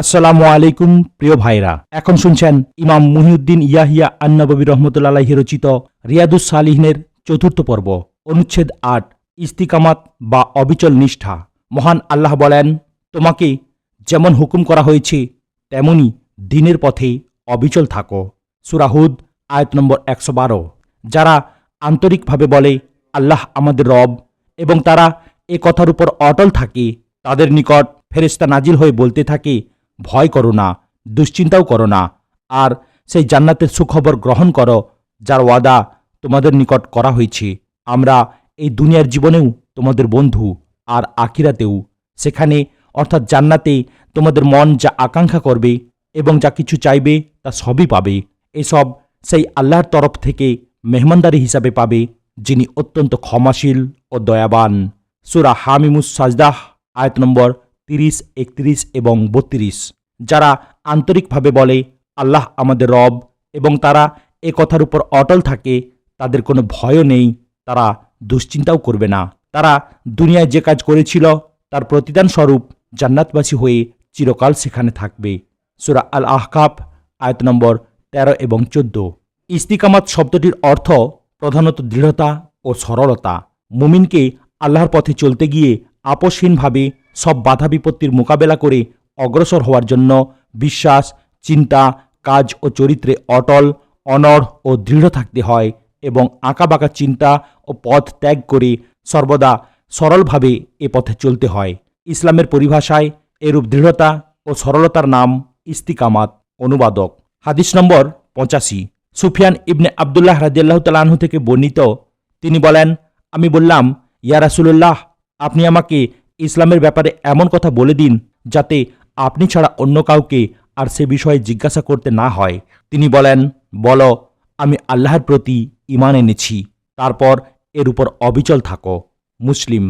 আসসালামু আলাইকুম প্রিয় ভাইরা, এখন শুনছেন ইমাম মুহিউদ্দিন ইয়াহিয়া আন-নববী রাহমাতুল্লাহি আলাইহি রচিত রিয়াদুস সালিহিনের চতুর্থ পর্ব, অনুচ্ছেদ ৮, ইস্তিকামাত বা অবিচল নিষ্ঠা। মহান আল্লাহ বলেন, তোমাকে যেমন হুকুম করা হয়েছে তেমনি দ্বীনের পথে অবিচল থাকো। সূরা হুদ আয়াত নম্বর ১১২। যারা আন্তরিকভাবে বলে আল্লাহ আমাদের রব এবং তারা এ কথার উপর অটল থাকে, তাদের নিকট ফেরেশতা নাজিল হয়ে বলতে থাকে, ভয় করো না, দুশ্চিন্তাও করো না, আর সেই জান্নাতের সুখবর গ্রহণ করো যার ওয়াদা তোমাদের নিকট করা হয়েছে। আমরা এই দুনিয়ার জীবনেও তোমাদের বন্ধু, আর আখিরাতেও। সেখানে অর্থাৎ জান্নাতে তোমাদের মন যা আকাঙ্ক্ষা করবে এবং যা কিছু চাইবে তা সবই পাবে। এসব সেই আল্লাহর তরফ থেকে মেহমানদারি হিসাবে পাবে, যিনি অত্যন্ত ক্ষমাশীল ও দয়াবান। সূরা হামিমুস সাজদাহ আয়াত নম্বর ৩০, ৩১ এবং ৩২। যারা আন্তরিকভাবে বলে আল্লাহ আমাদের রব এবং তারা এ কথার উপর অটল থাকে, তাদের কোনো ভয়ও নেই, তারা দুশ্চিন্তাও করবে না। তারা দুনিয়ায় যে কাজ করেছিল তার প্রতিদান স্বরূপ জান্নাতবাসী হয়ে চিরকাল সেখানে থাকবে। সূরা আল আহকাফ আয়াত নম্বর ১৩ এবং ১৪। ইস্তিকামাত শব্দটির অর্থ প্রধানত দৃঢ়তা ও সরলতা। মুমিনকে আল্লাহর পথে চলতে গিয়ে আপোষহীনভাবে সব বাধা বিপত্তির মোকাবেলা করে অগ্রসর হওয়ার জন্য বিশ্বাস, চিন্তা, কাজ ও চরিত্রে অটল, অনড় ও দৃঢ় থাকতে হয় এবং আঁকাবাঁকা চিন্তা ও পথ ত্যাগ করে সর্বদা সরলভাবে এ পথে চলতে হয়। ইসলামের পরিভাষায় এরূপ দৃঢ়তা ও সরলতার নাম ইস্তিকামাত। অনুবাদক। হাদিস নম্বর ৮৫। সুফিয়ান ইবনে আবদুল্লাহ রাদিয়াল্লাহু তাআলা আনহু থেকে বর্ণিত, তিনি বলেন, আমি বললাম, ইয়া রাসূলুল্লাহ, আপনি আমাকে ইসলামের ব্যাপারে এমন কথা বলে দিন যাতে আপনি ছাড়া অন্য কাউকে আর সে বিষয়ে জিজ্ঞাসা করতে না হয়। তিনি বলেন, বলো, আমি আল্লাহর প্রতি ঈমান এনেছি, তারপর এর উপর অবিচল থাকো। মুসলিম।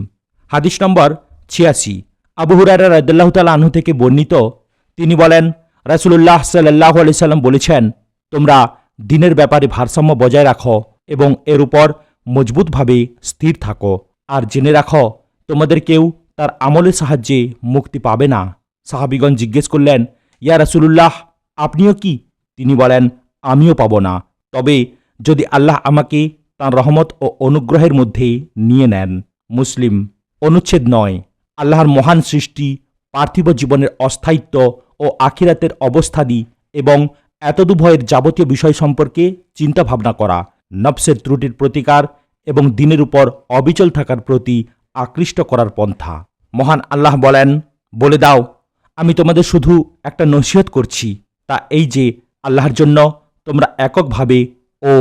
হাদিস নম্বর ৮৬। আবু হুরায়রা রাদিয়াল্লাহু তাআলা আনহু থেকে বর্ণিত, তিনি বলেন, রাসূলুল্লাহ সাল্লাল্লাহু আলাইহি সাল্লাম বলেছেন, তোমরা দ্বীনের ব্যাপারে ভারসাম্য বজায় রাখো এবং এর উপর মজবুতভাবে স্থির থাকো, আর জেনে রাখো তোমাদের কেউ তার আমলের সাহায্যে মুক্তি পাবে না। সাহাবীগণ জিজ্ঞেস করলেন, ইয়া রাসূলুল্লাহ, আপনিও কি? তিনি বলেন, আমিও পাব না, তবে যদি আল্লাহ আমাকে তাঁর রহমত ও অনুগ্রহের মধ্যে নিয়ে নেন। মুসলিম। অনুচ্ছেদ ৯, আল্লাহর মহান সৃষ্টি, পার্থিব জীবনের অস্থায়িত্ব ও আখিরাতের অবস্থাদি এবং এতদুভয়ের যাবতীয় বিষয় সম্পর্কে চিন্তা ভাবনা করা, নফসের ত্রুটির প্রতিকার এবং দ্বীনের উপর অবিচল থাকার প্রতি আকৃষ্ট করার পন্থা। মহান আল্লাহ বলেন, বলে দাও, আমি তোমাদের শুধু একটা নসিহত করছি, তা এই যে আল্লাহর জন্য তোমরা এককভাবে ও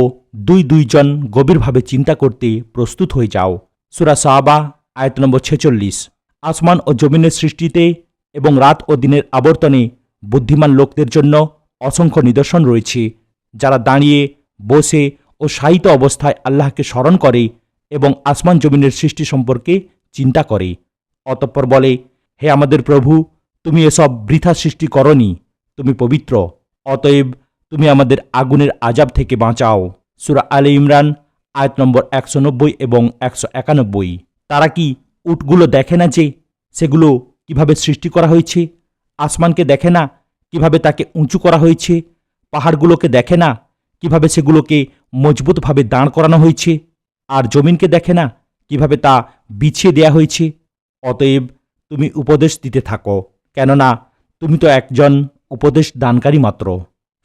দুইজন গভীরভাবে চিন্তা করতে প্রস্তুত হয়ে যাও। সূরা সাবা আয়াত নম্বর ৪৬। আসমান ও জমিনের সৃষ্টিতে এবং রাত ও দিনের আবর্তনে বুদ্ধিমান লোকদের জন্য অসংখ্য নিদর্শন রয়েছে, যারা দাঁড়িয়ে, বসে ও শায়িত অবস্থায় আল্লাহকে স্মরণ করে এবং আসমান জমিনের সৃষ্টি সম্পর্কে চিন্তা করে। অতঃপর বলে, হে আমাদের প্রভু, তুমি এসব বৃথা সৃষ্টি করনি, তুমি পবিত্র, অতএব তুমি আমাদের আগুনের আযাব থেকে বাঁচাও। সূরা আলে ইমরান আয়াত নম্বর ১৯০ এবং ১৯১। তারা কি উটগুলো দেখে না যে সেগুলো কিভাবে সৃষ্টি করা হয়েছে? আসমানকে দেখে না কিভাবে তাকে উঁচু করা হয়েছে? পাহাড়গুলোকে দেখে না কিভাবে সেগুলোকে মজবুতভাবে দাঁড় করানো হয়েছে? আর জমিনকে দেখে না কিভাবে তা বিছিয়ে দেয়া হয়েছে? অতএব তুমি উপদেশ দিতে থাকো, কেননা তুমি তো একজন উপদেশ দানকারী মাত্র।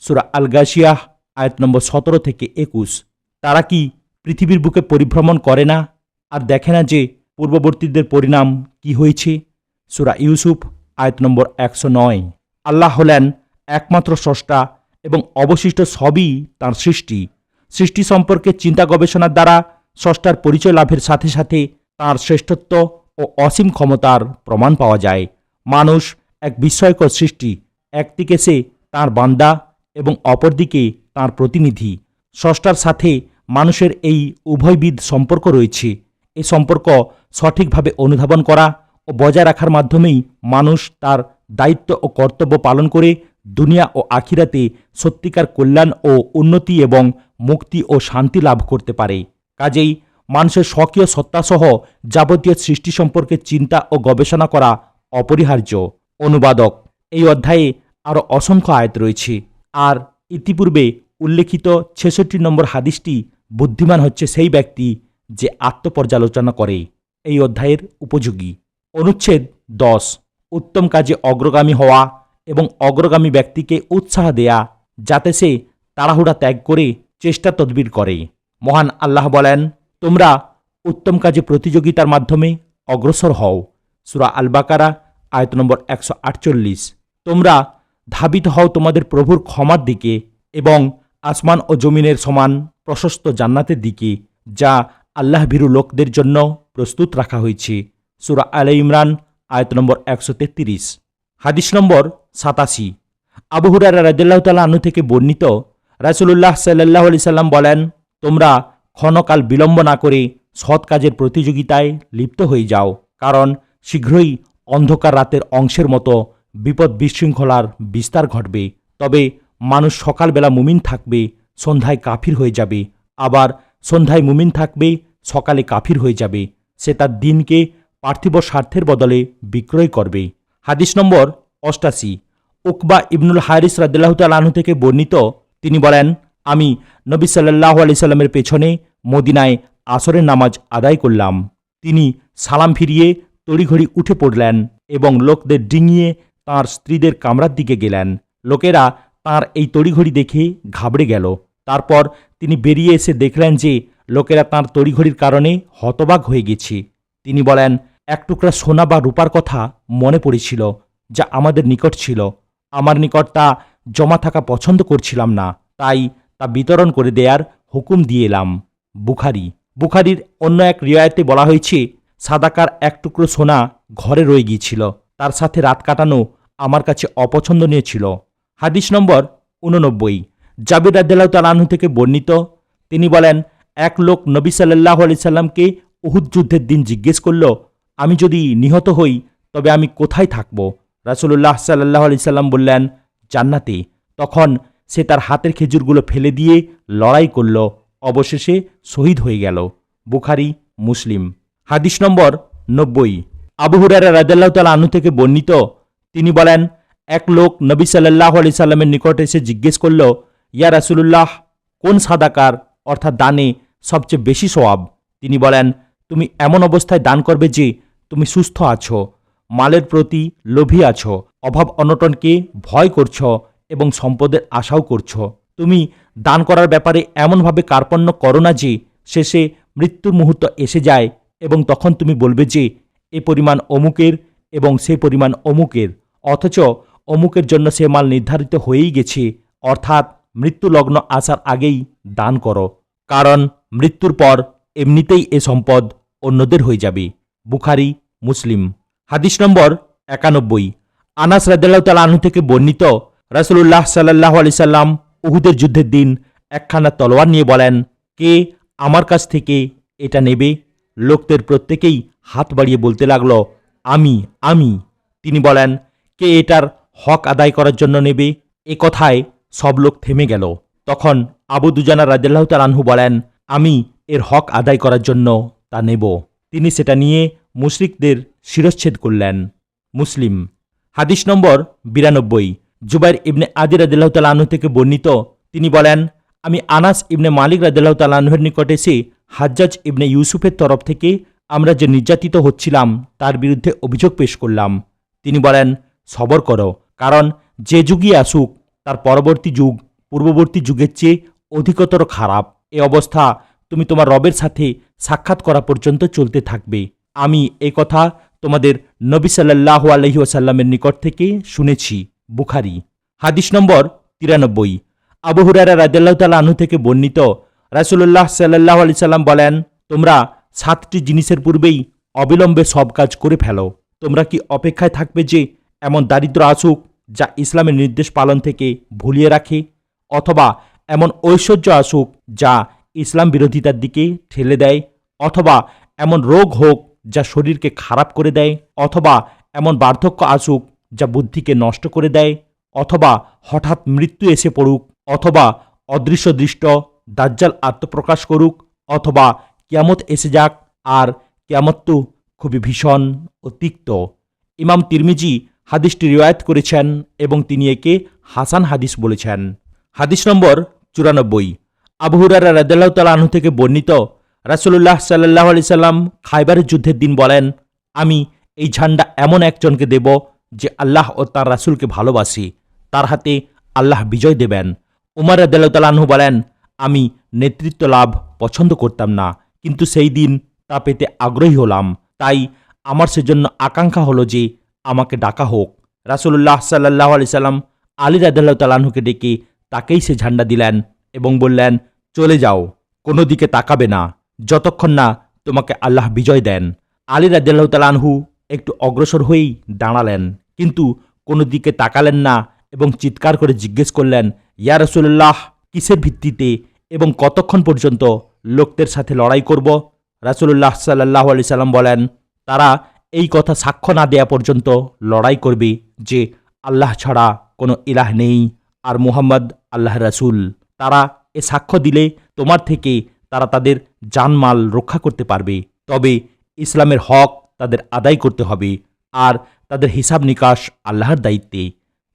সূরা আল গাশিয়াহ আয়াত নম্বর ১৭ থেকে ২১। তারা কি পৃথিবীর বুকে পরিভ্রমণ করে না আর দেখে না যে পূর্ববর্তীদের পরিণাম কি হয়েছে? সূরা ইউসুফ আয়াত নম্বর ১০৯। আল্লাহ হলেন একমাত্র স্রষ্টা এবং অবশিষ্ট সবই তাঁর সৃষ্টি। সৃষ্টি সম্পর্কে চিন্তা গবেষণার দ্বারা স্রষ্টার পরিচয় লাভের সাথে সাথে তাঁর শ্রেষ্ঠত্ব ও অসীম ক্ষমতার প্রমাণ পাওয়া যায়। মানুষ এক বিস্ময়কর সৃষ্টি, একদিকে সে তাঁর বান্দা এবং অপরদিকে তাঁর প্রতিনিধি। স্রষ্টার সাথে মানুষের এই উভয়বিধ সম্পর্ক রয়েছে। এই সম্পর্ক সঠিকভাবে অনুধাবন করা ও বজায় রাখার মাধ্যমেই মানুষ তার দায়িত্ব ও কর্তব্য পালন করে দুনিয়া ও আখিরাতে সত্যিকার কল্যাণ ও উন্নতি এবং মুক্তি ও শান্তি লাভ করতে পারে। কাজেই মানুষের স্বকীয় সত্তাসহ যাবতীয় সৃষ্টি সম্পর্কে চিন্তা ও গবেষণা করা অপরিহার্য। অনুবাদক। এই অধ্যায়ে আরও অসংখ্য আয়াত রয়েছে। আর ইতিপূর্বে উল্লেখিত ৬৬ নম্বর হাদিসটি বুদ্ধিমান হচ্ছে সেই ব্যক্তি যে আত্মপর্যালোচনা করে, এই অধ্যায়ের উপযোগী। অনুচ্ছেদ ১০, উত্তম কাজে অগ্রগামী হওয়া এবং অগ্রগামী ব্যক্তিকে উৎসাহ দেয়া যাতে সে তাড়াহুড়া ত্যাগ করে চেষ্টা তদবির করে। মহান আল্লাহ বলেন, তোমরা উত্তম কাজে প্রতিযোগিতার মাধ্যমে অগ্রসর হও। সূরা আল বাকারা আয়াত নম্বর ১৪৮। তোমরা ধাবিত হও তোমাদের প্রভুর ক্ষমার দিকে এবং আসমান ও জমিনের সমান প্রশস্ত জান্নাতের দিকে, যা আল্লাহ ভীরু লোকদের জন্য প্রস্তুত রাখা হয়েছে। সূরা আলে ইমরান আয়াত নম্বর ১৩৩। হাদিস নম্বর ৮৭। আবু হুরায়রা রাদিয়াল্লাহু তাআলা আনহু থেকে বর্ণিত, রাসূলুল্লাহ সাল্লাল্লাহু আলাইহি সাল্লাম বলেন, তোমরা ক্ষণকাল বিলম্ব না করে সৎ কাজের প্রতিযোগিতায় লিপ্ত হয়ে যাও, কারণ শীঘ্রই অন্ধকার রাতের অংশের মতো বিপদ বিশৃঙ্খলার বিস্তার ঘটবে। তবে মানুষ সকালবেলা মুমিন থাকবে, সন্ধ্যায় কাফির হয়ে যাবে, আবার সন্ধ্যায় মুমিন থাকবে, সকালে কাফির হয়ে যাবে। সে তার দিনকে পার্থিব স্বার্থের বদলে বিক্রয় করবে। হাদিস নম্বর ৮৮। উকবা ইবনুল হারিস রাদিয়াল্লাহু তাআলা আনহু থেকে বর্ণিত, তিনি বলেন, আমি নবী সাল্লাল্লাহু আলাইহি সাল্লামের পেছনে মদিনায় আসরের নামাজ আদায় করলাম। তিনি সালাম ফিরিয়ে তড়িঘড়ি উঠে পড়লেন এবং লোকদের ডিঙিয়ে তাঁর স্ত্রীদের কামরার দিকে গেলেন। লোকেরা তাঁর এই তড়িঘড়ি দেখে ঘাবড়ে গেল। তারপর তিনি বেরিয়ে এসে দেখলেন যে লোকেরা তাঁর তড়িঘড়ির কারণে হতবাক হয়ে গেছে। তিনি বলেন, এক টুকরা সোনা বা রূপার কথা মনে পড়েছিল যা আমাদের নিকট ছিল। আমার নিকট তা জমা থাকা পছন্দ করছিলাম না, তাই তা বিতরণ করে দেয়ার হুকুম দিয়ে এলাম। বুখারীর অন্য এক রিওয়ায়াতে বলা হয়েছে, সাদাকার এক টুকরো সোনা ঘরে রয়ে গিয়েছিল, তার সাথে রাত কাটানো আমার কাছে অপছন্দনীয় ছিল। হাদিস নম্বর ৮৯। জাবির রাদিয়াল্লাহু তাআলা আনহু থেকে বর্ণিত, তিনি বলেন, এক লোক নবী সাল্লাল্লাহু আলাইহি সাল্লামকে উহুদ যুদ্ধের দিন জিজ্ঞেস করল, আমি যদি নিহত হই তবে আমি কোথায় থাকব? রাসূলুল্লাহ সাল্লাল্লাহু আলাইহি সাল্লাম বললেন, জান্নাতে। তখন সে তার হাতের খেজুরগুলো ফেলে দিয়ে লড়াই করল, অবশেষে শহীদ হয়ে গেল। বুখারী, মুসলিম। হাদিস নম্বর ৯০। আবু হুরায়রা রাদিয়াল্লাহু তাআলা আনহু থেকে বর্ণিত, তিনি বলেন, এক লোক নবী সাল্লাল্লাহু আলাইহি সাল্লামের নিকট এসে জিজ্ঞেস করল, ইয়া রাসূলুল্লাহ, কোন সাদাকার অর্থাৎ দানে সবচেয়ে বেশি সওয়াব? তিনি বলেন, তুমি এমন অবস্থায় দান করবে যে তুমি সুস্থ আছো, মালের প্রতি লোভী আছো, অভাব অনটনকে ভয় করছো এবং সম্পদের আশাও করছো। তুমি দান করার ব্যাপারে এমনভাবে কার্পণ্য করো না যে শেষে মৃত্যুর মুহূর্ত এসে যায় এবং তখন তুমি বলবে যে এ পরিমাণ অমুকের এবং সে পরিমাণ অমুকের, অথচ অমুকের জন্য সে মাল নির্ধারিত হয়েই গেছে। অর্থাৎ মৃত্যু লগ্ন আসার আগেই দান করো, কারণ মৃত্যুর পর এমনিতেই এ সম্পদ অন্যদের হয়ে যাবে। বুখারী, মুসলিম। হাদিস নম্বর ৯১। আনাস রাদিয়াল্লাহু তাআলা আনহু থেকে বর্ণিত, রাসূলুল্লাহ সাল্লাল্লাহু আলাইহি সাল্লাম উহুদের যুদ্ধের দিন একখানা তলোয়ার নিয়ে বলেন, কে আমার কাছ থেকে এটা নেবে? লোকদের প্রত্যেকেই হাত বাড়িয়ে বলতে লাগল, আমি। তিনি বলেন, কে এটার হক আদায় করার জন্য নেবে? এ কথায় সব লোক থেমে গেল। তখন আবু দুজানা রাদিয়াল্লাহু তাআলা আনহু বলেন, আমি এর হক আদায় করার জন্য তা নেব। তিনি সেটা নিয়ে মুশরিকদের শিরশ্ছেদ করলেন। মুসলিম। হাদিস নম্বর ৯২। জুবাইর ইবনে আদি রাদিয়াল্লাহু তাআলা আনহু থেকে বর্ণিত, তিনি বলেন, আমি আনাস ইবনে মালিক রাদিয়াল্লাহু তাআলা আনহুর নিকট এসে হাজ্জাজ ইবনে ইউসুফের তরফ থেকে আমরা যে নির্যাতিত হচ্ছিলাম তার বিরুদ্ধে অভিযোগ পেশ করলাম। তিনি বলেন, সবর করো, কারণ যে যুগই আসুক তার পরবর্তী যুগ পূর্ববর্তী যুগের চেয়ে অধিকতর খারাপ। এ অবস্থা তুমি তোমার রবের সাথে সাক্ষাৎ করা পর্যন্ত চলতে থাকবে। আমি এ কথা তোমাদের নবী সাল্লাল্লাহু আলাইহি ওয়াসাল্লামের নিকট থেকে শুনেছি। বুখারী। হাদিস নম্বর ৯৩। আবু হুরায়রা রাদিয়াল্লাহু তাআলা আনহু থেকে বর্ণিত, রাসূলুল্লাহ সাল্লাল্লাহু আলাইহি সাল্লাম বলেন, তোমরা ৭টি জিনিসের পূর্বেই অবিলম্বে সব কাজ করে ফেলো। তোমরা কি অপেক্ষায় থাকবে যে এমন দারিদ্র আসুক যা ইসলামের নির্দেশ পালন থেকে ভুলিয়ে রাখে, অথবা এমন ঐশ্বর্য আসুক যা ইসলাম বিরোধিতার দিকে ঠেলে দেয়, অথবা এমন রোগ হোক যা শরীরকে খারাপ করে দেয়, অথবা এমন বার্ধক্য আসুক যা বুদ্ধিকে নষ্ট করে দেয়, অথবা হঠাৎ মৃত্যু এসে পড়ুক, অথবা অদৃশ্য দৃষ্ট দাজ্জাল আত্মপ্রকাশ করুক, অথবা কিয়ামত এসে যাক। আর কিয়ামত তো খুবই ভীষণ ও তিক্ত। ইমাম তিরমিজি হাদিসটি রিওয়ায়াত করেছেন এবং তিনি একে হাসান হাদিস বলেছেন। হাদিস নম্বর 94। আবু হুরায়রা রাদিয়াল্লাহু তাআলা আনহু থেকে বর্ণিত, রাসূলুল্লাহ সাল্লাল্লাহু আলাইহি সাল্লাম খায়বারের যুদ্ধের দিন বলেন, আমি এই ঝান্ডা এমন একজনকে দেব যে আল্লাহ ও তার রাসূলকে ভালোবাসে, তার হাতে আল্লাহ বিজয় দেবেন। উমর রাদিয়াল্লাহু তাআলা আনহু বলেন, আমি নেতৃত্ব লাভ পছন্দ করতাম না, কিন্তু সেই দিন তা পেতে আগ্রহী হলাম, তাই আমার সেজন্য আকাঙ্ক্ষা হলো যে আমাকে ডাকা হোক। রাসূলুল্লাহ সাল্লাল্লাহু আলাইহি সাল্লাম আলী রাদিয়াল্লাহু তাআলা আনহুকে ডেকে তাকেই সে ঝান্ডা দিলেন এবং বললেন, চলে যাও, কোনো দিকে তাকাবে না যতক্ষণ না তোমাকে আল্লাহ বিজয় দেন। আলী রাদিয়াল্লাহু তাআলা আনহু একটু অগ্রসর হয়েই দাঁড়ালেন, কিন্তু কোনো দিকে তাকালেন না এবং চিৎকার করে জিজ্ঞেস করলেন, ইয়া রাসূলুল্লাহ, কিসের ভিত্তিতে এবং কতক্ষণ পর্যন্ত লোকদের সাথে লড়াই করব? রাসূলুল্লাহ সাল্লাল্লাহু আলাইহি সাল্লাম বলেন, তারা এই কথা সাক্ষ্য না দেয়া পর্যন্ত লড়াই করবে যে আল্লাহ ছাড়া কোনো ইলাহ নেই আর মুহাম্মদ আল্লাহর রাসূল। তারা এ সাক্ষ্য দিলে তোমার থেকে তারা তাদের জানমাল রক্ষা করতে পারবে, তবে ইসলামের হক তাদের আদায় করতে হবে আর তাদের হিসাব নিকাশ আল্লাহর দায়িত্বে।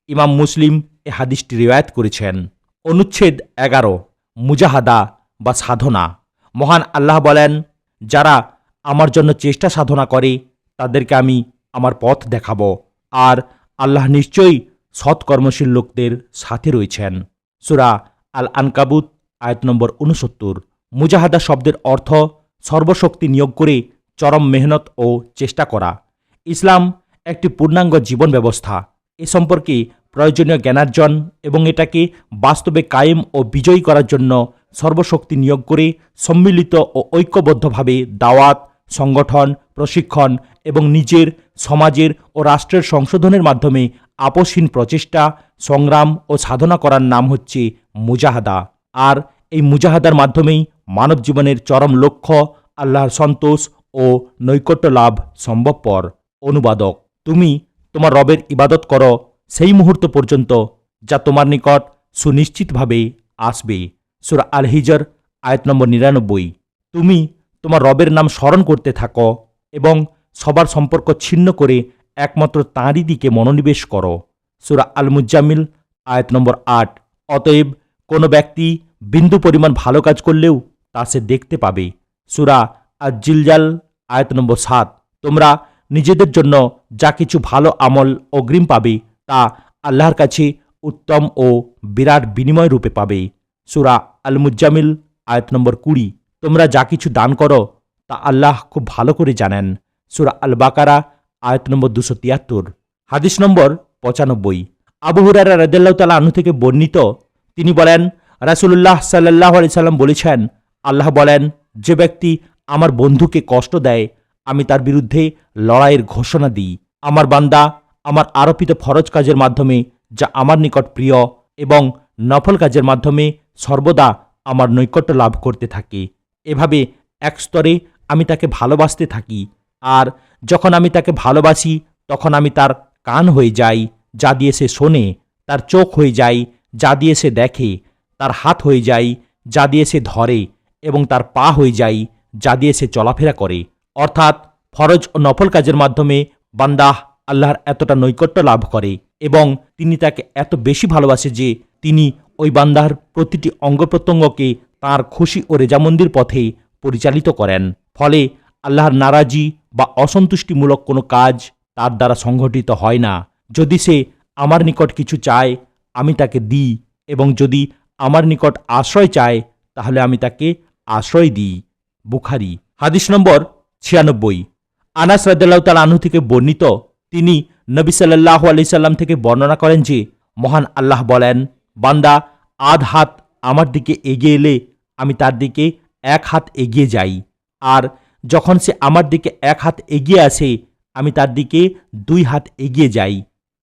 ইমাম মুসলিম এ হাদিসটি রিওয়ায়াত করেছেন। অনুচ্ছেদ 11, মুজাহাদা বা সাধনা। মহান আল্লাহ বলেন, যারা আমার জন্য চেষ্টা সাধনা করে তাদেরকে আমি আমার পথ দেখাবো, আর আল্লাহ নিশ্চয়ই সৎকর্মশীল লোকদের সাথে রয়েছেন। সূরা আল আনকাবুত আয়াত নম্বর 69। মুজাহাদা শব্দের অর্থ সর্বশক্তি নিয়োগ করে চরম মেহনত ও চেষ্টা করা। ইসলাম একটি পূর্ণাঙ্গ জীবন ব্যবস্থা। এ সম্পর্কে প্রয়োজনীয় জ্ঞানার্জন এবং এটাকে বাস্তবে কায়েম ও বিজয়ী করার জন্য সর্বশক্তি নিয়োগ করে সম্মিলিত ও ঐক্যবদ্ধভাবে দাওয়াত, সংগঠন, প্রশিক্ষণ এবং নিজের, সমাজের ও রাষ্ট্রের সংশোধনের মাধ্যমে আপোষহীন প্রচেষ্টা, সংগ্রাম ও সাধনা করার নাম হচ্ছে মুজাহাদা। আর এই মুজাহাদার মাধ্যমেই মানব জীবনের চরম লক্ষ্য আল্লাহর সন্তোষ ও নৈকট্য লাভ সম্ভবপর। অনুবাদক, তুমি তোমার রবের ইবাদত করো সেই মুহূর্ত পর্যন্ত যা তোমার নিকট সুনিশ্চিতভাবে আসবে। সূরা আল হিজর আয়াত নম্বর 99। তুমি তোমার রবের নাম স্মরণ করতে থাকো এবং সবার সম্পর্ক ছিন্ন করে একমাত্র তাঁরই দিকে মনোনিবেশ করো। সূরা আল মুজ্জামিল আয়াত নম্বর 8। অতএব কোনো ব্যক্তি বিন্দু পরিমাণ ভালো কাজ করলেও তা সে দেখতে পাবে। সূরা আজ জিলজাল আয়াত নম্বর 7। তোমরা নিজেদের জন্য যা কিছু ভালো আমল অগ্রিম পাবে তা আল্লাহর কাছে উত্তম ও বিরাট বিনিময় রূপে পাবে। সূরা আল মুজ্জামিল আয়াত নম্বর 20। তোমরা যা কিছু দান করো তা আল্লাহ খুব ভালো করে জানেন। সূরা আল বাকারা আয়াত নম্বর 273। হাদিস নম্বর 95। আবু হুরায়রা রাদিয়াল্লাহু তাআলা আনহু থেকে বর্ণিত, তিনি বলেন, রাসূলুল্লাহ সাল্লাল্লাহু আলাইহি সাল্লাম বলেছেন, আল্লাহ বলেন, যে ব্যক্তি আমার বন্ধুকে কষ্ট দেয় আমি তার বিরুদ্ধে লড়াইয়ের ঘোষণা দিই। আমার বান্দা আমার আরোপিত ফরজ কাজের মাধ্যমে যা আমার নিকট প্রিয় এবং নফল কাজের মাধ্যমে সর্বদা আমার নৈকট্য লাভ করতে থাকে। এভাবে এক স্তরে আমি তাকে ভালোবাসতে থাকি, আর যখন আমি তাকে ভালোবাসি তখন আমি তার কান হয়ে যাই যা দিয়ে সে শোনে, তার চোখ হয়ে যাই যা দিয়ে সে দেখে, তার হাত হয়ে যাই যা দিয়ে সে ধরে এবং তার পা হয়ে যাই যা দিয়ে সে চলাফেরা করে। অর্থাৎ ফরজ ও নফল কাজের মাধ্যমে বান্দা আল্লাহর এতটা নৈকট্য লাভ করে এবং তিনি তাকে এত বেশি ভালোবাসে যে তিনি ওই বান্দার প্রতিটি অঙ্গ প্রত্যঙ্গকে তাঁর খুশি ও রেজামন্দির পথে পরিচালিত করেন। ফলে আল্লাহর নারাজি বা অসন্তুষ্টিমূলক কোনো কাজ তার দ্বারা সংঘটিত হয় না। যদি সে আমার নিকট কিছু চায় আমি তাকে দিই, এবং যদি আমার নিকট আশ্রয় চায় তাহলে আমি তাকে আশ্রয় দিই। বুখারী। হাদিস নম্বর 96। আনাস রাদিয়াল্লাহু তাআলা আনহু থেকে বর্ণিত, তিনি নবী সাল্লাল্লাহু আলাইহি সাল্লাম থেকে বর্ণনা করেন যে মহান আল্লাহ বলেন, বান্দা আধ হাত আমার দিকে এগিয়ে এলে আমি তার দিকে এক হাত এগিয়ে যাই, আর যখন সে আমার দিকে এক হাত এগিয়ে আসে আমি তার দিকে 2 হাত এগিয়ে যাই,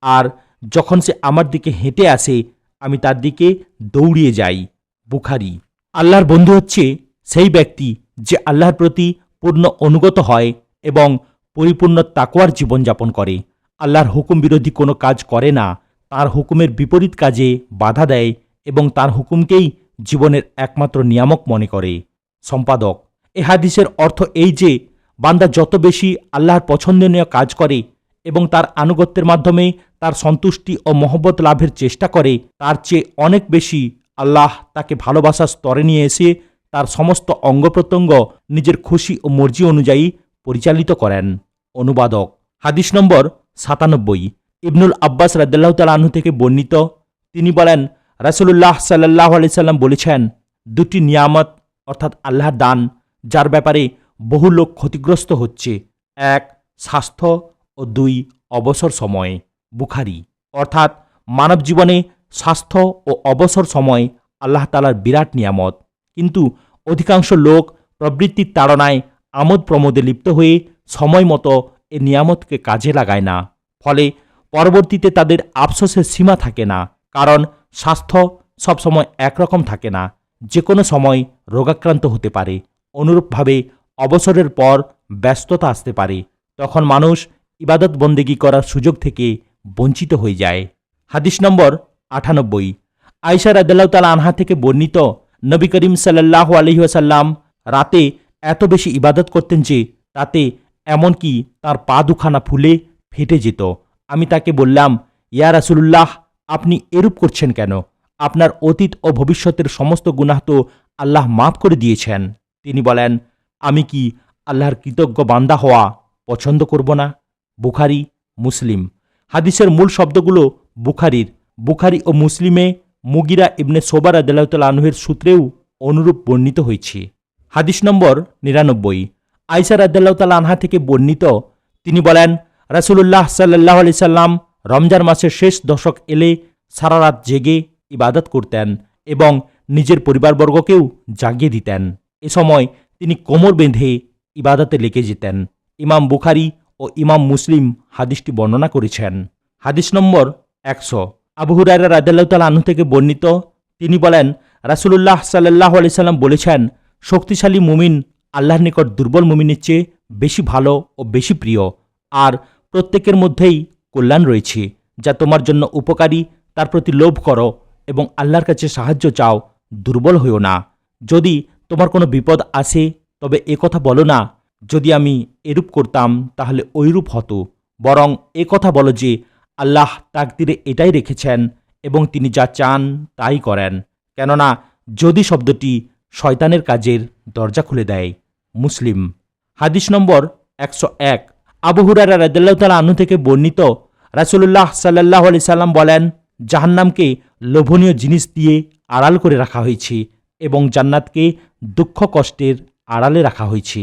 আর যখন সে আমার দিকে হেঁটে আসে আমি তার দিকে দৌড়িয়ে যাই। বুখারী। আল্লাহর বন্ধু হচ্ছে সেই ব্যক্তি যে আল্লাহর প্রতি পূর্ণ অনুগত হয় এবং পরিপূর্ণ তাকওয়ার জীবনযাপন করে, আল্লাহর হুকুম বিরোধী কোনো কাজ করে না, তার হুকুমের বিপরীত কাজে বাধা দেয় এবং তার হুকুমকেই জীবনের একমাত্র নিয়ামক মনে করে। সম্পাদক, এ হাদিসের অর্থ এই যে বান্দা যত বেশি আল্লাহর পছন্দনীয় কাজ করে এবং তার আনুগত্যের মাধ্যমে তার সন্তুষ্টি ও মহব্বত লাভের চেষ্টা করে, তার চেয়ে অনেক বেশি আল্লাহ তাকে ভালোবাসার স্তরে নিয়ে এসে তার সমস্ত অঙ্গপ্রত্যঙ্গ নিজের খুশি ও মর্জি অনুযায়ী পরিচালিত করেন। অনুবাদক। হাদিস নম্বর 97। ইবনুল আব্বাস রাদিয়াল্লাহু তাআলা আনহু থেকে বর্ণিত, তিনি বলেন, রাসূলুল্লাহ সাল্লাল্লাহু আলাইহি সাল্লাম বলেছেন, দুটি নিয়ামত অর্থাৎ আল্লাহর দান যার ব্যাপারে বহু লোক ক্ষতিগ্রস্ত হচ্ছে, এক স্বাস্থ্য ও দুই অবসর সময়। বুখারী। অর্থাৎ মানব জীবনে স্বাস্থ্য ও অবসর সময় আল্লাহ তাআলার বিরাট নিয়ামত, কিন্তু অধিকাংশ লোক প্রবৃত্তির তাড়নায় আমোদ প্রমোদে লিপ্ত হয়ে সময় মতো এ নিয়ামতকে কাজে লাগায় না। ফলে পরবর্তীতে তাদের আফসোসের সীমা থাকে না, কারণ স্বাস্থ্য সবসময় একরকম থাকে না, যে কোনো সময় রোগাক্রান্ত হতে পারে। অনুরূপভাবে অবসরের পর ব্যস্ততা আসতে পারে, তখন মানুষ ইবাদত বন্দেগী করার সুযোগ থেকে বঞ্চিত হয়ে যায়। হাদিস নম্বর 98। আয়েশা রাদিয়াল্লাহু তাআলা আনহা থেকে বর্ণিত, নবী করিম সাল্লাল্লাহু আলাইহি ওয়াসাল্লাম রাতে এত বেশি ইবাদত করতেন যে তাতে এমনকি তার পা দুখানা ফুলে ফেটে যেত। আমি তাকে বললাম, ইয়া রাসূলুল্লাহ, আপনি এরূপ করছেন কেন? আপনার অতীত ও ভবিষ্যতের সমস্ত গুনাহ তো আল্লাহ মাফ করে দিয়েছেন। তিনি বলেন, আমি কি আল্লাহর কৃতজ্ঞ বান্দা হওয়া পছন্দ করব না? বুখারী, মুসলিম। হাদিসের মূল শব্দগুলো বুখারী ও মুসলিমে মুগিরা ইবনে সোবা রাদিয়াল্লাহু তাআলা আনহুর সূত্রেও অনুরূপ বর্ণিত হয়েছে। হাদিস নম্বর 99। আয়েশা রাদিয়াল্লাহু তাআলা আনহা থেকে বর্ণিত, তিনি বলেন, রাসূলুল্লাহ সাল্লাল্লাহু আলাইহি সাল্লাম রমজান মাসের শেষ দশক এলে সারা রাত জেগে ইবাদত করতেন এবং নিজের পরিবারবর্গকেও জাগিয়ে দিতেন। এ সময় তিনি কোমর বেঁধে ইবাদতে লেগে যেতেন। ইমাম বুখারী ও ইমাম মুসলিম হাদিসটি বর্ণনা করেছেন। হাদিস নম্বর 100। আবু হুরায়রা রাদিয়াল্লাহু তাআলা আনহু থেকে বর্ণিত, তিনি বলেন, রাসূলুল্লাহ সাল্লাল্লাহু আলাইহি সাল্লাম বলেছেন, শক্তিশালী মুমিন আল্লাহর নিকট দুর্বল মুমিনের চেয়ে বেশি ভালো ও বেশি প্রিয়, আর প্রত্যেকের মধ্যেই কল্যাণ রয়েছে। যা তোমার জন্য উপকারী তার প্রতি লোভ করো এবং আল্লাহর কাছে সাহায্য চাও, দুর্বল হইও না। যদি তোমার কোনো বিপদ আসে তবে কথা বলো না, যদি আমি এরূপ করতাম তাহলে ওইরূপ হতো, বরং কথা বলো যে আল্লাহ তাকদিরে এটাই রেখেছেন এবং তিনি যা চান তাই করেন, কেননা যদি শব্দটি শয়তানের কাজের দরজা খুলে দেয়। মুসলিম। হাদিস নম্বর 101। আবু হুরায়রা রাদিয়াল্লাহু তাআলা আনহু থেকে বর্ণিত, রাসূলুল্লাহ সাল্লাল্লাহু আলাইহি সাল্লাম বলেন, জাহান্নামকে লোভনীয় জিনিস দিয়ে আড়াল করে রাখা হয়েছে এবং জান্নাতকে দুঃখ কষ্টের আড়ালে রাখা হয়েছে।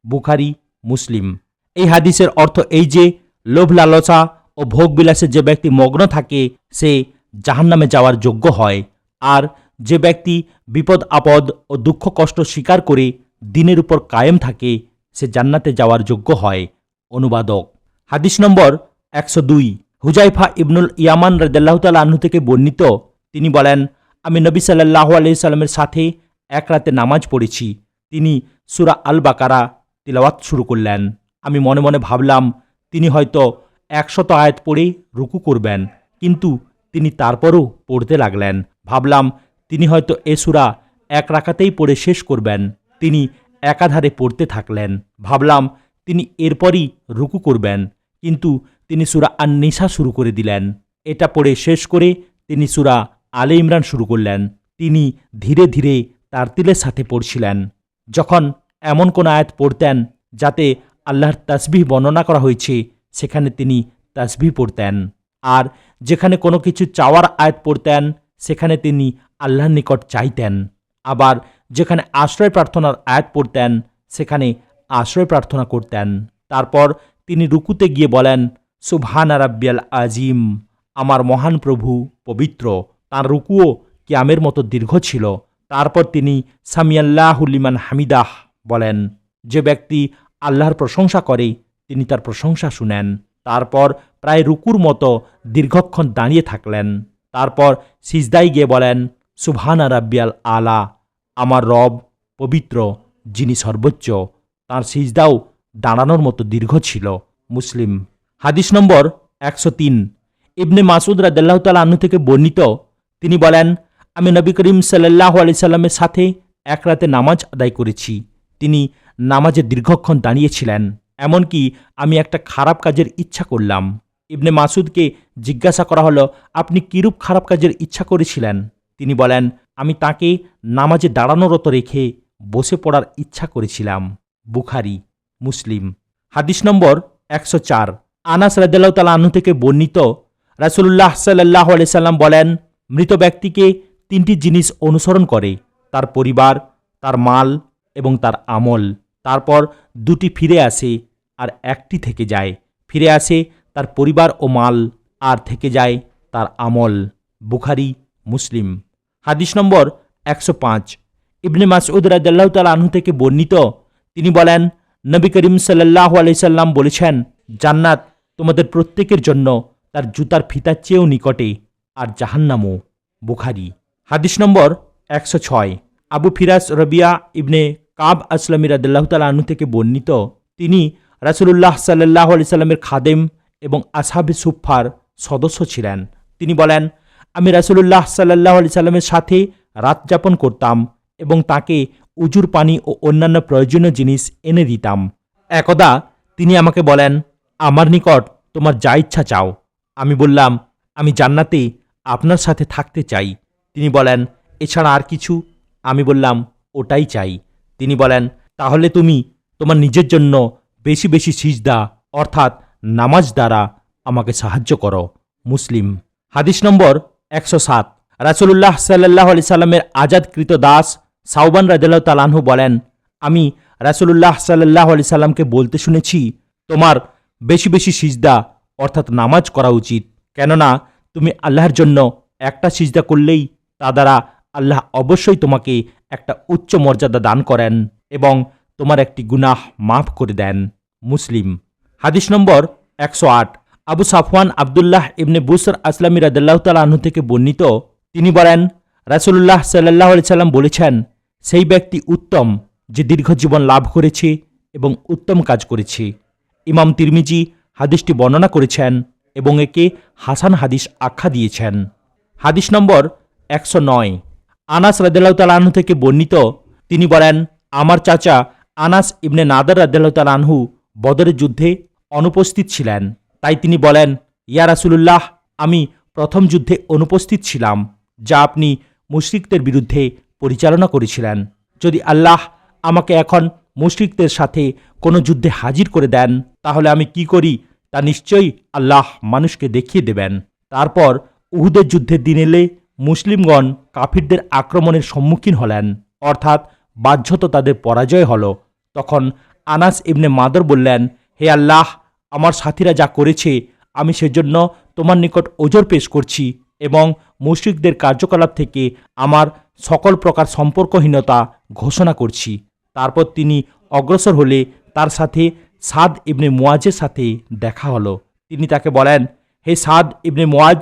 বুখারী, মুসলিম। এই হাদিসের অর্থ এই যে লোভ লালসা ও ভোগবিলাসে যে ব্যক্তি মগ্ন থাকে সে জাহান্নামে যাওয়ার যোগ্য হয়, আর যে ব্যক্তি বিপদ আপদ ও দুঃখ কষ্ট স্বীকার করে দিনের উপর কায়েম থাকে সে জান্নাতে যাওয়ার যোগ্য হয়। অনুবাদক। হাদিস নম্বর 102। হুজাইফা ইবনুল ইয়ামান রাদিয়াল্লাহু তাআলা আনহু থেকে বর্ণিত, তিনি বলেন, আমি নবী সাল্লাল্লাহু আলাইহি সাল্লামের সাথে এক রাতে নামাজ পড়েছি। তিনি সূরা আল বাকারা তিলাওয়াত শুরু করলেন। আমি মনে মনে ভাবলাম তিনি হয়তো 100 আয়াত পড়ে রুকু করবেন, কিন্তু তিনি তারপরও পড়তে লাগলেন। ভাবলাম তিনি হয়তো এ সূরা এক রাকাতেই পড়ে শেষ করবেন। তিনি একাধারে পড়তে থাকলেন। ভাবলাম তিনি এরপরই রুকু করবেন, কিন্তু তিনি সূরা আন-নিসা শুরু করে দিলেন। এটা পড়ে শেষ করে তিনি সূরা আলে ইমরান শুরু করলেন। তিনি ধীরে ধীরে তারতিলের সাথে পড়ছিলেন। যখন এমন কোন আয়াত পড়তেন যাতে আল্লাহর তাসবিহ বর্ণনা করা হয়েছে সেখানে তিনি তাসবিহ পড়তেন, আর যেখানে কোনো কিছু চাওয়ার আয়াত পড়তেন সেখানে তিনি আল্লাহর নিকট চাইতেন। আবার যেখানে আশ্রয় প্রার্থনার আয়াত পড়তেন সেখানে আশ্রয় প্রার্থনা করতেন। তারপর তিনি রুকুতে গিয়ে বলেন, সুবহান রাব্বিয়াল আজিম, আমার মহান প্রভু পবিত্র। তাঁর রুকুও কিয়ামের মতো দীর্ঘ ছিল। তারপর তিনি সামিয়াল্লাহু লিমান হামিদাহ বলেন। যে ব্যক্তি আল্লাহর প্রশংসা করে তিনি তার প্রশংসা শুনেন। তারপর প্রায় রুকুর মতো দীর্ঘক্ষণ দাঁড়িয়ে থাকলেন। তারপর সিজদায় গিয়ে বলেন, সুবহান রাব্বিয়াল আলা, আমার রব পবিত্র, যিনি সর্বোচ্চ। তাঁর সিজদাও দাঁড়ানোর মতো দীর্ঘ ছিল। মুসলিম। হাদিস নম্বর 103। ইবনে মাসউদ রাদিয়াল্লাহু তাআলা আনহু থেকে বর্ণিত, তিনি বলেন, আমি নবী করিম সাল্লাল্লাহু আলাইহি সাল্লামের সাথে এক রাতে নামাজ আদায় করেছি। তিনি নামাজে দীর্ঘক্ষণ দাঁড়িয়েছিলেন। এমনকি আমি একটা খারাপ কাজের ইচ্ছা করলাম। ইবনে মাসুদকে জিজ্ঞাসা করা হলো, আপনি কিরূপ খারাপ কাজের ইচ্ছা করেছিলেন? তিনি বলেন, আমি তাকে নামাজে দাঁড়ানোরত রেখে বসে পড়ার ইচ্ছা করেছিলাম। বুখারী, মুসলিম। হাদিস নম্বর 104। আনাস রাদিয়াল্লাহু তাআলা আনহু থেকে বর্ণিত, রাসূলুল্লাহ সাল্লাল্লাহু আলাইহি সাল্লাম বলেন, মৃত ব্যক্তিকে তিনটি জিনিস অনুসরণ করে, তার পরিবার, তার মাল এবং তার আমল। তারপর দুটি ফিরে আসে আর একটি থেকে যায়। ফিরে আসে তার পরিবার ও মাল, আর থেকে যায় তার আমল। বুখারী, মুসলিম। হাদিস নম্বর 105। ইবনে মাসউদ রাদিয়াল্লাহু তাআলা আনহু থেকে বর্ণিত, তিনি বলেন, নবী করিম সাল্লাল্লাহু আলাইহি সাল্লাম বলেছেন, জান্নাত তোমাদের প্রত্যেকের জন্য তার জুতার ফিতার চেয়েও নিকটে, আর জাহান্নামও। বুখারী। হাদিস নম্বর 106। আবু ফিরাস রবিয়া ইবনে কাব আসলামী রাদিয়াল্লাহু তাআলা আনহু থেকে বর্ণিত, তিনি রাসূলুল্লাহ সাল্লাল্লাহু আলাইহি সাল্লামের খাদেম এবং আসহাবে সুফফার সদস্য ছিলেন। তিনি বলেন, আমি রাসূলুল্লাহ সাল্লাল্লাহু আলাইহি সাল্লামের সাথে রাত যাপন করতাম এবং তাকে উজুর পানি ও অন্যান্য প্রয়োজনীয় জিনিস এনে দিতাম। একদা তিনি আমাকে বলেন, আমার নিকট তোমার যা ইচ্ছা চাও। আমি বললাম, আমি জান্নাতে আপনার সাথে থাকতে চাই। তিনি বলেন, এছাড়া আর কিছু? আমি বললাম, ওটাই চাই। তিনি বলেন, তাহলে তুমি তোমার নিজের জন্য বেশি বেশি সিজদা অর্থাৎ নামাজ দ্বারা আমাকে সাহায্য করো। মুসলিম। হাদিস নম্বর 107। রাসূলুল্লাহ সাল্লাল্লাহু আলাইহি সাল্লামের আজাদকৃত দাস সাওবান রাদিয়াল্লাহু তাআলা আনহু বলেন, আমি রাসূলুল্লাহ সাল্লাল্লাহু আলাইহি সাল্লামকে বলতে শুনেছি, তোমার বেশি বেশি সিজদা অর্থাৎ নামাজ করা উচিত, কেননা তুমি আল্লাহর জন্য একটা সিজদা করলেই তা দ্বারা আল্লাহ অবশ্যই তোমাকে একটা উচ্চ মর্যাদা দান করেন এবং তোমার একটি গুনাহ মাফ করে দেন। মুসলিম। হাদিস নম্বর 108। আবু সাফওয়ান আবদুল্লাহ ইবনে বুসর আসলামী রাদিয়াল্লাহু তাআলা আনহু থেকে বর্ণিত, তিনি বলেন, রাসূলুল্লাহ সাল্লাল্লাহু আলাইহি সাল্লাম বলেছেন, সেই ব্যক্তি উত্তম যে দীর্ঘ জীবন লাভ করেছে এবং উত্তম কাজ করেছে। ইমাম তিরমিজি হাদিসটি বর্ণনা করেছেন এবং একে হাসান হাদিস আখ্যা দিয়েছেন। হাদিস নম্বর 109। আনাস রাদিয়াল্লাহু তাআলা আনহু থেকে বর্ণিত, তিনি বলেন, আমার চাচা আনাস ইবনে নাদার রাদিয়াল্লাহু তাআলা আনহু বদরের যুদ্ধে অনুপস্থিত ছিলেন। তাই তিনি বলেন, ইয়া রাসূলুল্লাহ, আমি প্রথম যুদ্ধে অনুপস্থিত ছিলাম যা আপনি মুশরিকদের বিরুদ্ধে পরিচালনা করেছিলেন। যদি আল্লাহ আমাকে এখন মুশরিকদের সাথে কোনো যুদ্ধে হাজির করে দেন, তাহলে আমি কি করি তা নিশ্চয়ই আল্লাহ মানুষকে দেখিয়ে দেবেন। তারপর উহুদের যুদ্ধের দিন এলে মুসলিমগণ কাফিরদের আক্রমণের সম্মুখীন হলেন, অর্থাৎ বাহ্যত তাদের পরাজয় হল। তখন আনাস ইবনে মাদর বললেন, হে আল্লাহ, আমার সাথীরা যা করেছে আমি সেজন্য তোমার নিকট ওজর পেশ করছি এবং মুশরিকদের কার্যকলাপ থেকে আমার সকল প্রকার সম্পর্কহীনতা ঘোষণা করছি। তারপর তিনি অগ্রসর হলে তার সাথে সাদ ইবনে মুয়াজের সাথে দেখা হলো। তিনি তাকে বলেন, হে সাদ ইবনে মুয়াজ,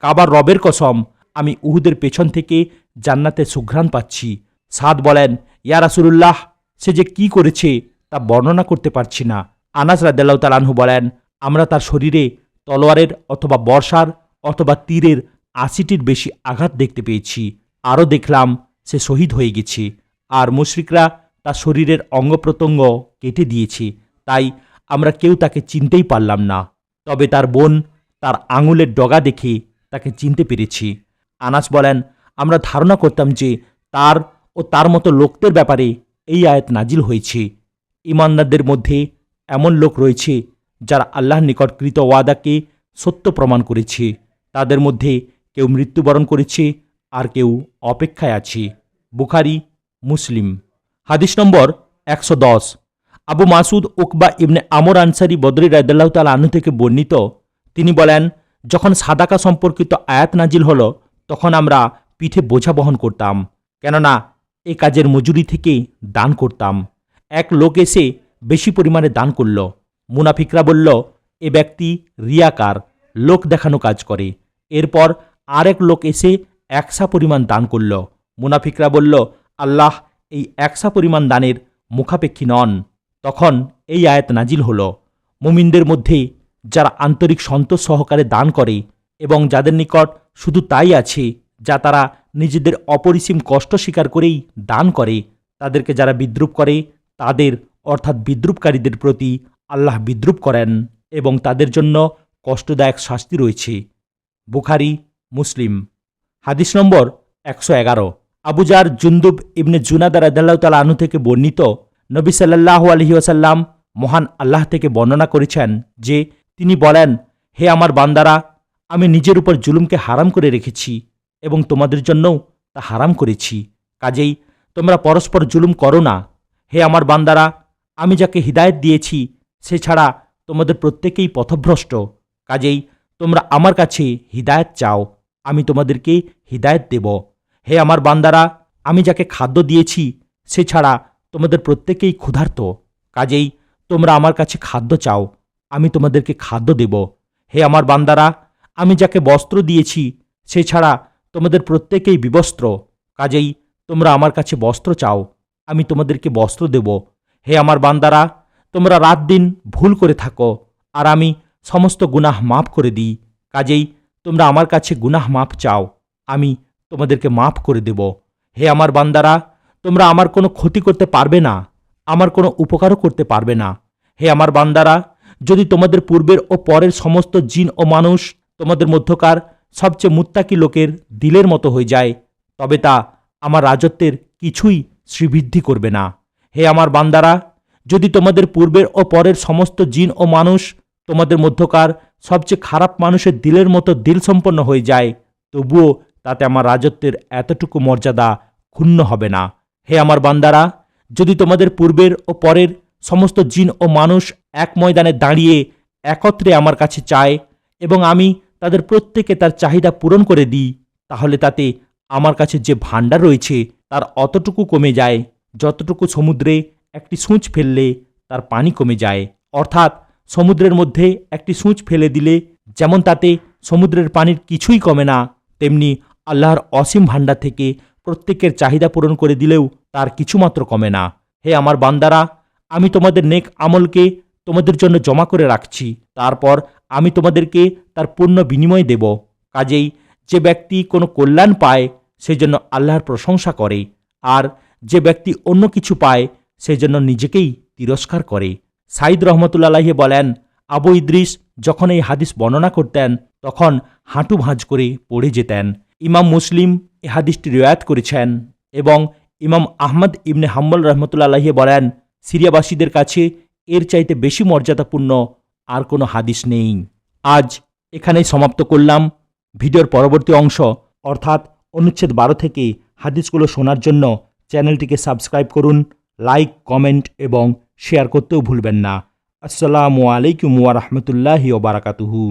কাবার রবের কসম, আমি উহুদের পেছন থেকে জান্নাতের সুঘ্রাণ পাচ্ছি। সাদ বলেন, ইয়া রাসূলুল্লাহ, সে যে কি করেছে তা বর্ণনা করতে পারছি না। আনাস রাদিয়াল্লাহু তাআলা আনহু বলেন, আমরা তার শরীরে তলোয়ারের অথবা বর্ষার অথবা তীরের ৮০টির বেশি আঘাত দেখতে পেয়েছি। আরও দেখলাম সে শহীদ হয়ে গেছে, আর মুশরিকরা তার শরীরের অঙ্গ প্রত্যঙ্গ কেটে দিয়েছে। তাই আমরা কেউ তাকে চিনতেই পারলাম না, তবে তার বোন তার আঙুলের ডগা দেখে তাকে চিনতে পেরেছি। আনাস বলেন, আমরা ধারণা করতাম যে তার ও তার মতো লোকদের ব্যাপারে এই আয়াত নাজিল হয়েছে। ঈমানদারদের মধ্যে এমন লোক রয়েছে যারা আল্লাহর নিকট কৃত ওয়াদাকে সত্য প্রমাণ করেছে। তাদের মধ্যে কেউ মৃত্যুবরণ করেছে আর কেউ অপেক্ষায় আছে। বুখারী, মুসলিম। হাদিস নম্বর 110। আবু মাসুদ উকবা ইবনে আমর আনসারী বদরী রাদিয়াল্লাহু তাআলা আনহু থেকে বর্ণিত, তিনি বলেন, যখন সাদাকা সম্পর্কিত আয়াত নাজিল হলো তখন আমরা পিঠে বোঝা বহন করতাম, কেননা এ কাজের মজুরি থেকে দান করতাম। এক লোক এসে বেশি পরিমাণে দান করল। মুনাফিকরা বলল, এ ব্যক্তি রিয়াকার, লোক দেখানো কাজ করে। এরপর আরেক লোক এসে 100 পরিমাণ দান করল। মুনাফিকরা বলল, আল্লাহ এই 100 পরিমাণ দানের মুখাপেক্ষী নন। তখন এই আয়াত নাজিল হল, মুমিনদের মধ্যে যারা আন্তরিক সন্তোষ সহকারে দান করে এবং যাদের নিকট শুধু তাই আছে যা তারা নিজেদের অপরিসীম কষ্ট স্বীকার করেই দান করে, তাদেরকে যারা বিদ্রূপ করে তাদের অর্থাৎ বিদ্রূপকারীদের প্রতি আল্লাহ বিদ্রূপ করেন এবং তাদের জন্য কষ্টদায়ক শাস্তি রয়েছে। বুখারী, মুসলিম। হাদিস নম্বর 111। আবু জার জুনদুব ইবনে জুনাদা রাদিয়াল্লাহু তাআলা আনহু থেকে বর্ণিত, নবী সাল্লাল্লাহু আলাইহি ওয়াসাল্লাম মহান আল্লাহ থেকে বর্ণনা করেছেন যে তিনি বলেন, হে আমার বান্দারা, আমি নিজের উপর জুলুমকে হারাম করে রেখেছি এবং তোমাদের জন্যও তা হারাম করেছি, কাজেই তোমরা পরস্পর জুলুম করো না। হে আমার বান্দারা, আমি যাকে হিদায়াত দিয়েছি সে ছাড়া তোমাদের প্রত্যেকেই পথভ্রষ্ট, কাজেই তোমরা আমার কাছে হিদায়াত চাও, আমি তোমাদেরকে হিদায়াত দেব। হে আমার বান্দারা, আমি যাকে খাদ্য দিয়েছি সে ছাড়া তোমাদের প্রত্যেকেই ক্ষুধার্ত, কাজেই তোমরা আমার কাছে খাদ্য চাও, আমি তোমাদেরকে খাদ্য দেব। হে আমার বান্দারা, আমি যাকে বস্ত্র দিয়েছি সে ছাড়া তোমাদের প্রত্যেকেই বিবস্ত্র, কাজেই তোমরা আমার কাছে বস্ত্র চাও, আমি তোমাদেরকে বস্ত্র দেব। হে আমার বান্দারা, তোমরা রাত দিন ভুল করে থাকো আর আমি সমস্ত গুনাহ মাফ করে দিই, কাজেই তোমরা আমার কাছে গুনাহ মাফ চাও, আমি তোমাদেরকে মাফ করে দেব। হে আমার বান্দারা, তোমরা আমার কোনো ক্ষতি করতে পারবে না, আমার কোনো উপকারও করতে পারবে না। হে আমার বান্দারা, যদি তোমাদের পূর্বের ও পরের সমস্ত জিন ও মানুষ তোমাদের মধ্যকার সবচেয়ে মুত্তাকি লোকের দিলের মতো হয়ে যায়, তবে তা আমার রাজত্বের কিছুই শ্রীবৃদ্ধি করবে না। হে আমার বান্দারা, যদি তোমাদের পূর্বের ও পরের সমস্ত জিন ও মানুষ তোমাদের মধ্যকার সবচেয়ে খারাপ মানুষের দিলের মতো দিল সম্পন্ন হয়ে যায়, তবুও তাতে আমার রাজত্বের এতটুকু মর্যাদা ক্ষুণ্ণ হবে না। হে আমার বান্দারা, যদি তোমাদের পূর্বের ও পরের সমস্ত জিন ও মানুষ এক ময়দানে দাঁড়িয়ে একত্রে আমার কাছে চায় এবং আমি তাদের প্রত্যেকে তার চাহিদা পূরণ করে দিই, তাহলে তাতে আমার কাছে যে ভাণ্ডার রয়েছে তার অতটুকু কমে যায় যতটুকু সমুদ্রে একটি সূঁচ ফেললে তার পানি কমে যায়। অর্থাৎ সমুদ্রের মধ্যে একটি সূঁচ ফেলে দিলে যেমন তাতে সমুদ্রের পানির কিছুই কমে না, তেমনি আল্লাহর অসীম ভাণ্ডার থেকে প্রত্যেকের চাহিদা পূরণ করে দিলেও তার কিছুমাত্র কমে না। হে আমার বান্দারা, আমি তোমাদের নেক আমলকে তোমাদের জন্য জমা করে রাখছি, তারপর আমি তোমাদেরকে তার পূর্ণ বিনিময় দেব। কাজেই যে ব্যক্তি কোনো কল্যাণ পায় সেই জন্য আল্লাহর প্রশংসা করে, আর যে ব্যক্তি অন্য কিছু পায় সেই জন্য নিজেকেই তিরস্কার করে। সাইদ রহমতুল্লাহ আলাইহি বলেন, আবু ইদ্রিস যখন এই হাদিস বর্ণনা করতেন তখন হাঁটু ভাঁজ করে পড়ে যেতেন। ইমাম মুসলিম এই হাদিসটি রিওয়ায়াত করেছেন এবং ইমাম আহমদ ইবনে হাম্বল রহমতুল্লাহ আলাইহি বলেন, সিরিয়াবাসীদের কাছে এর চাইতে বেশি মর্যাদাপূর্ণ আর কোনো হাদিস নেই। আজ এখানেই সমাপ্ত করলাম। ভিডিওর পরবর্তী অংশ অর্থাৎ অনুচ্ছেদ 12 থেকে হাদিসগুলো শোনার জন্য চ্যানেলটিকে সাবস্ক্রাইব করুন, লাইক, কমেন্ট এবং শেয়ার করতেও ভুলবেন না। আসসালামু আলাইকুম ওয়া রাহমাতুল্লাহি ওয়া বারাকাতুহু।